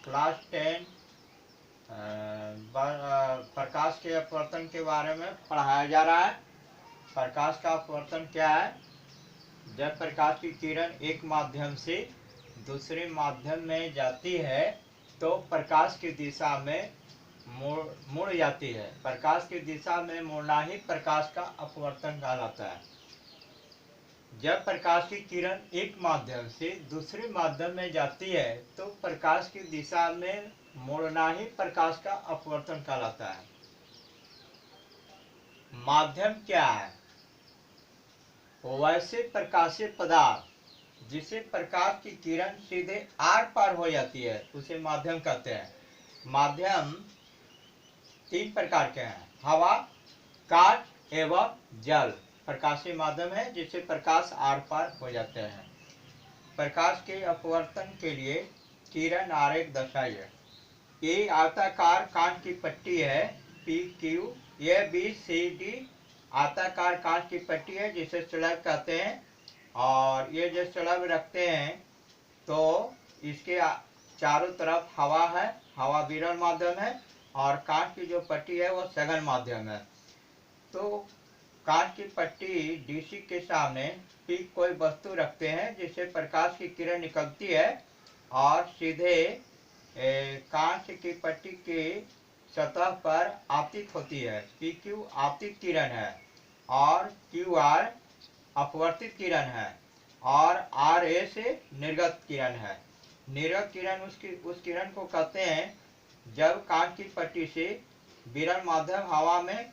Class 10 प्रकाश के अपवर्तन के बारे में पढ़ाया जा रहा है। प्रकाश का अपवर्तन क्या है? जब प्रकाश की किरण एक माध्यम से दूसरे माध्यम में जाती है तो प्रकाश की दिशा में मुड़ जाती है। प्रकाश की दिशा में मुड़ना ही प्रकाश का अपवर्तन कहलाता है। जब प्रकाश की किरण एक माध्यम से दूसरे माध्यम में जाती है तो प्रकाश की दिशा में मुड़ना ही प्रकाश का अपवर्तन कहलाता है। माध्यम क्या है? वैसे प्रकाशीय पदार्थ जिसे प्रकाश की किरण सीधे आर पार हो जाती है उसे माध्यम कहते हैं। माध्यम तीन प्रकार के हैं: हवा, कांच एवं जल। प्रकाशीय माध्यम है जिससे प्रकाश आर पार हो जाते हैं। प्रकाश के अपवर्तन के लिए किरण आरेख दर्शाइए। ये आयताकार कांच की पट्टी है पी क्यू। ये बी सी डी आयताकार कांच की पट्टी है जिसे स्लैब कहते हैं। और ये जो स्लैब रखते हैं तो इसके चारों तरफ हवा है, हवा विरल माध्यम है, और कांच की जो पट्टी है वो सघन माध्यम है। तो कांच की पट्टी डीसी के सामने पीक कोई वस्तु रखते हैं जिससे प्रकाश की किरण निकलती है और सीधे कांच की पट्टी की सतह पर आपतित होती है। पी क्यू आपतित किरण है और क्यू आर अपवर्तित किरण है और आर ए से निर्गत किरण है। निर्गत किरण उस किरण को कहते हैं जब कांच की पट्टी से विरल माध्यम हवा में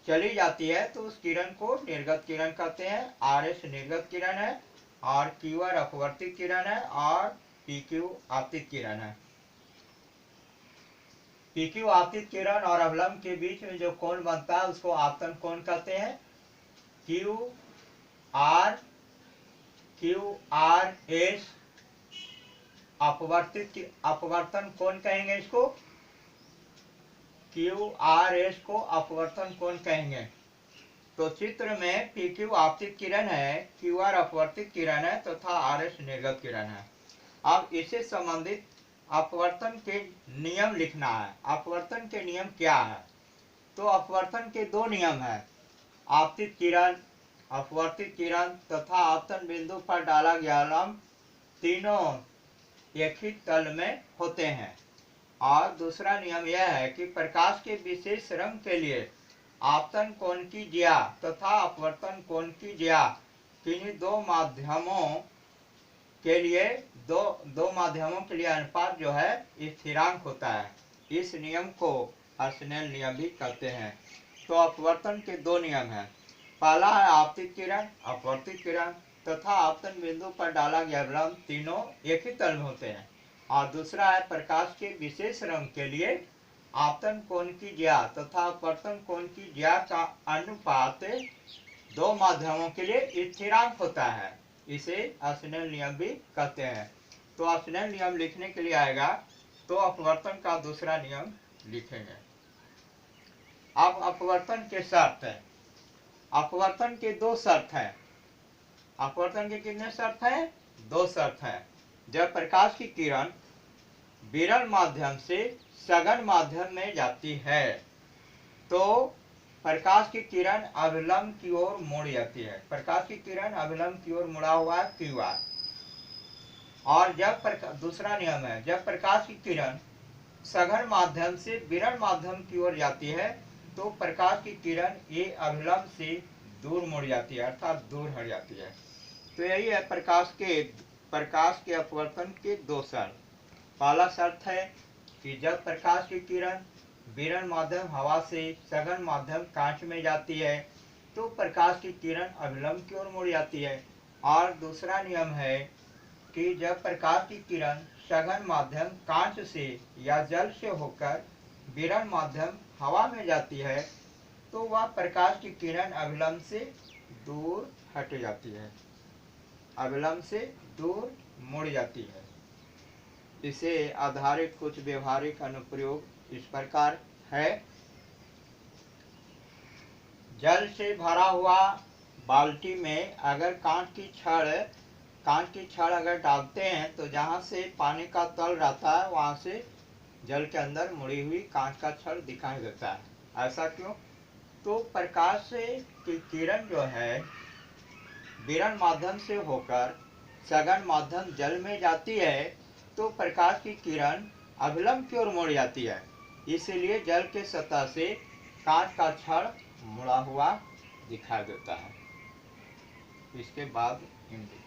चली जाती है तो उस किरण को निर्गत किरण कहते हैं। आर एस निर्गत किरण है और क्यू आर अपवर्तित किरण है और पी क्यू आपतित किरण है। पी क्यू आपतित किरण और अवलंब के बीच में जो कोण बनता है उसको आपतन कोण कहते हैं। क्यू आर एस अपवर्तन कोण कहेंगे इसको। क्यू आर एस को अपवर्तन कोण कहेंगे। तो चित्र में पी क्यू आपतित किरण है, क्यू आर अपवर्तित किरण है तथा आर एस निर्गत किरण है। अब इससे संबंधित अपवर्तन के नियम लिखना है। अपवर्तन के नियम क्या है? तो अपवर्तन के दो नियम है: आपतित किरण, अपवर्तित किरण तथा आपतन बिंदु पर डाला गया लंब तीनों एक ही तल में होते हैं। और दूसरा नियम यह है कि प्रकाश के विशेष रंग के लिए आपतन कोण की ज्या तथा अपवर्तन कोण की ज्या किन्हीं दो माध्यमों के लिए अनुपात जो है स्थिरांक होता है। इस नियम को स्नेल नियम भी कहते हैं। तो अपवर्तन के दो नियम हैं। पहला है आपतित किरण, अपवर्तित किरण तथा आपतन बिंदु पर डाला गया लंब तीनों एक ही तल में होते हैं। और दूसरा है प्रकाश के विशेष रंग के लिए आपतन कोण की ज्या तथा अपवर्तन कोण की ज्या का अनुपात दो माध्यमों के लिए स्थिरांक होता है। इसे स्नेल नियम भी कहते हैं। तो स्नेल नियम लिखने के लिए आएगा तो अपवर्तन का दूसरा नियम लिखेंगे। अब अपवर्तन के शर्त है। अपवर्तन के दो शर्त है। अपवर्तन के कितने शर्त हैं? दो शर्त है। जब प्रकाश की किरण विरल माध्यम से सघन माध्यम में जाती है तो प्रकाश की किरण अभिलंब की ओर मुड़ जाती है। प्रकाश की किरण अभिलंब की ओर मुड़ा हुआ है क्यू आर। और जब दूसरा नियम है, जब प्रकाश की किरण सघन माध्यम से विरल माध्यम की ओर जाती है तो प्रकाश की किरण ये अभिलंब से दूर मुड़ जाती है, अर्थात दूर हट जाती है। तो यही है प्रकाश के अपवर्तन के दो शर्त। पहला शर्त है कि जब प्रकाश की किरण विरल माध्यम हवा से सघन माध्यम कांच में जाती है तो प्रकाश की किरण अभिलंब की ओर मुड़ जाती है। और दूसरा नियम है कि जब प्रकाश की किरण सघन माध्यम कांच से या जल से होकर विरल माध्यम हवा में जाती है तो वह प्रकाश की किरण अभिलंब से दूर हट जाती है, अभिलंब से दूर मुड़ जाती है। इसे आधारित कुछ व्यवहारिक अनुप्रयोग इस प्रकार है। जल से भरा हुआ बाल्टी में अगर कांच की छड़ कांच की छड़ अगर डालते हैं तो जहाँ से पानी का तल रहता है वहाँ से जल के अंदर मुड़ी हुई कांच का छड़ दिखाई देता है। ऐसा क्यों? तो प्रकाश से की किरण जो है विकिरण माध्यम से होकर सघन माध्यम जल में जाती है, तो प्रकाश की किरण अभिलंब की ओर मुड़ जाती है, इसीलिए जल के सतह से कांच का छड़ मुड़ा हुआ दिखाई देता है। इसके बाद हिंदी